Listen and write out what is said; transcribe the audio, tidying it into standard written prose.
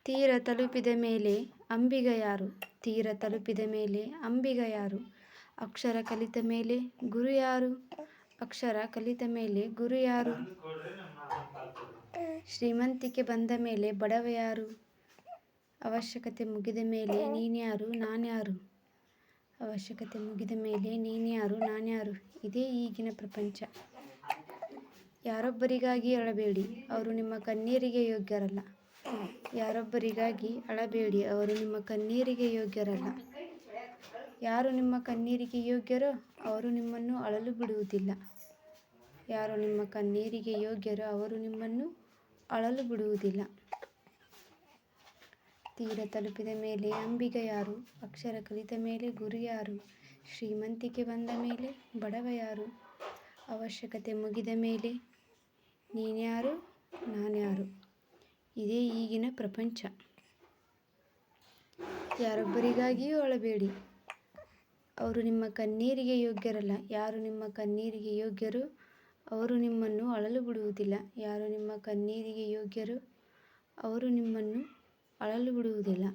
ತೀರ ತಲುಪಿದ ಮೇಲೆ ಅಂಬಿಗ ಯಾರು? ತೀರ ತಲುಪಿದ ಮೇಲೆ ಅಂಬಿಗ ಯಾರು? ಅಕ್ಷರ ಕಲಿತ ಮೇಲೆ ಗುರು ಯಾರು? ಅಕ್ಷರ ಕಲಿತ ಮೇಲೆ ಗುರು ಯಾರು? ಶ್ರೀಮಂತಿಕೆ ಬಂದ ಮೇಲೆ ಬಡವ ಯಾರು? ಅವಶ್ಯಕತೆ ಮುಗಿದ ಮೇಲೆ ನೀನ್ಯಾರು ನಾನ್ಯಾರು? ಅವಶ್ಯಕತೆ ಮುಗಿದ ಮೇಲೆ ನೀನ್ಯಾರು ನಾನ್ಯಾರು? ಇದೇ ಈಗಿನ ಪ್ರಪಂಚ. ಯಾರೊಬ್ಬರಿಗಾಗಿ ಅಳಬೇಡಿ, ಅವರು ನಿಮ್ಮ ಕಣ್ಣೀರಿಗೆ ಯೋಗ್ಯರಲ್ಲ. ಯಾರೊಬ್ಬರಿಗಾಗಿ ಅಳಬೇಡಿ, ಅವರು ನಿಮ್ಮ ಕಣ್ಣೀರಿಗೆ ಯೋಗ್ಯರಲ್ಲ. ಯಾರು ನಿಮ್ಮ ಕಣ್ಣೀರಿಗೆ ಯೋಗ್ಯರೋ ಅವರು ನಿಮ್ಮನ್ನು ಅಳಲು ಬಿಡುವುದಿಲ್ಲ. ಯಾರು ನಿಮ್ಮ ಕಣ್ಣೀರಿಗೆ ಯೋಗ್ಯರೋ ಅವರು ನಿಮ್ಮನ್ನು ಅಳಲು ಬಿಡುವುದಿಲ್ಲ. ತೀರ ತಲುಪಿದ ಮೇಲೆ ಅಂಬಿಗ ಯಾರು? ಅಕ್ಷರ ಕಲಿತ ಮೇಲೆ ಗುರು ಯಾರು? ಶ್ರೀಮಂತಿಕೆ ಬಂದ ಮೇಲೆ ಬಡವ ಯಾರು? ಅವಶ್ಯಕತೆ ಮುಗಿದ ಮೇಲೆ ನೀನ್ಯಾರು ನಾನ್ಯಾರು? ಇದೇ ಈಗಿನ ಪ್ರಪಂಚ. ಯಾರೊಬ್ಬರಿಗಾಗಿಯೂ ಅಳಬೇಡಿ, ಅವರು ನಿಮ್ಮ ಕಣ್ಣೀರಿಗೆ ಯೋಗ್ಯರಲ್ಲ. ಯಾರು ನಿಮ್ಮ ಕಣ್ಣೀರಿಗೆ ಯೋಗ್ಯರೋ ಅವರು ನಿಮ್ಮನ್ನು ಅಳಲು ಬಿಡುವುದಿಲ್ಲ. ಯಾರು ನಿಮ್ಮ ಕಣ್ಣೀರಿಗೆ ಯೋಗ್ಯರೋ ಅವರು ನಿಮ್ಮನ್ನು ಅಳಲು ಬಿಡುವುದಿಲ್ಲ.